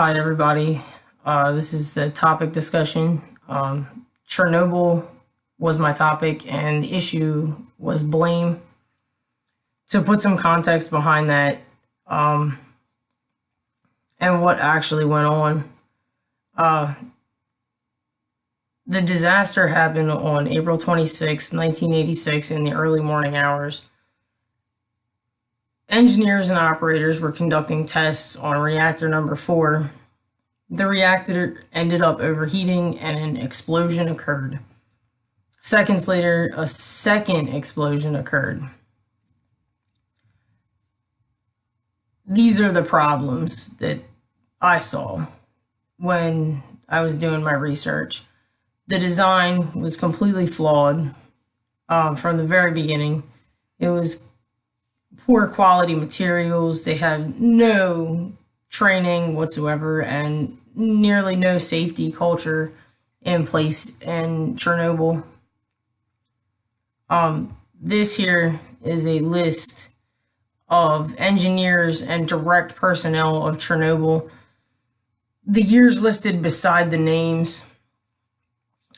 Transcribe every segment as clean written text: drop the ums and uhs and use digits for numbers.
Hi, everybody. This is the topic discussion. Chernobyl was my topic, and the issue was blame. To put some context behind that, and what actually went on, the disaster happened on April 26, 1986, in the early morning hours. Engineers and operators were conducting tests on reactor number 4. The reactor ended up overheating and an explosion occurred. Seconds later, a second explosion occurred. These are the problems that I saw when I was doing my research. The design was completely flawed from the very beginning. It was poor quality materials. They had no training whatsoever and nearly no safety culture in place in Chernobyl. This here is a list of engineers and direct personnel of Chernobyl. The years listed beside the names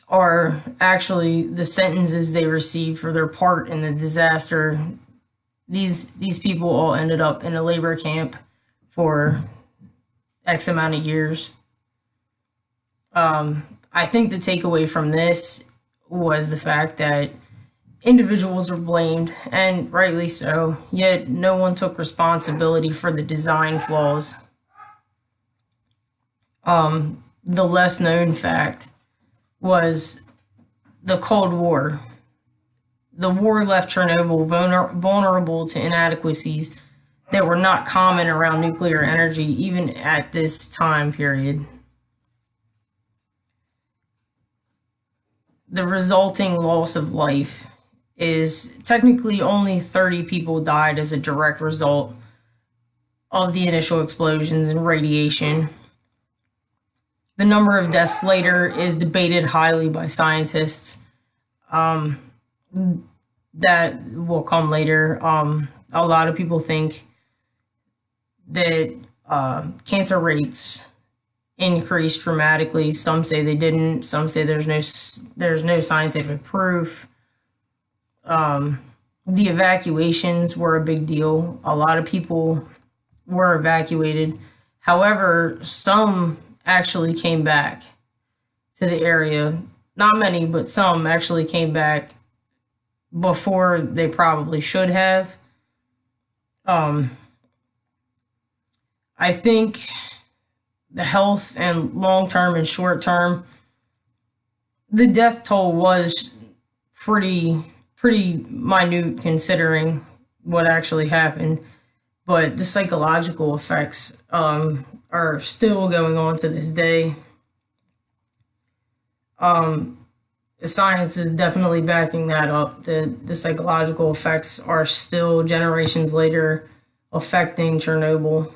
are actually the sentences they received for their part in the disaster. These people all ended up in a labor camp for X amount of years. I think the takeaway from this was the fact that individuals were blamed, and rightly so, yet no one took responsibility for the design flaws. The less known fact was the Cold War. The war left Chernobyl vulnerable to inadequacies that were not common around nuclear energy, even at this time period. The resulting loss of life is technically only 30 people died as a direct result of the initial explosions and radiation. The number of deaths later is debated highly by scientists. That will come later. A lot of people think that cancer rates increased dramatically. Some say they didn't. Some say there's no scientific proof. The evacuations were a big deal. A lot of people were evacuated. However, some actually came back to the area. Not many, but some actually came back before they probably should have. I think the health and long-term and short-term, the death toll was pretty minute considering what actually happened, but the psychological effects are still going on to this day. The science is definitely backing that up. The psychological effects are still generations later affecting Chernobyl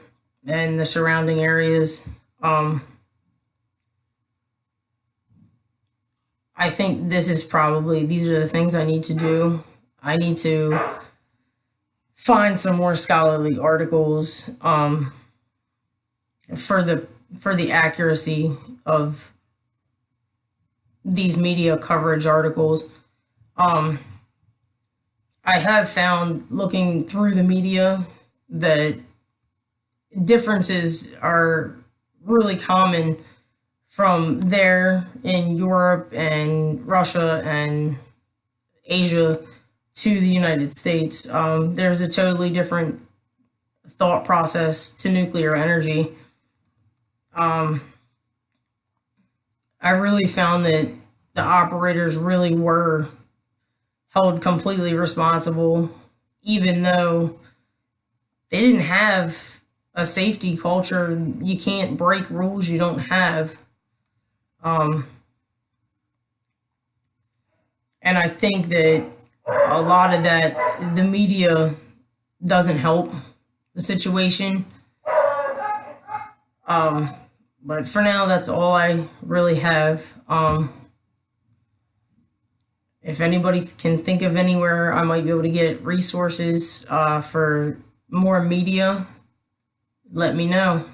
and the surrounding areas. I think these are the things I need to do. I need to find some more scholarly articles for the accuracy of these media coverage articles. I have found, looking through the media, that differences are really common from there in Europe and Russia and Asia to the United States. There's a totally different thought process to nuclear energy. I really found that the operators really were held completely responsible, even though they didn't have a safety culture. You can't break rules you don't have. And I think that a lot of that, the media doesn't help the situation. But for now, that's all I really have. If anybody can think of anywhere I might be able to get resources for more media, let me know.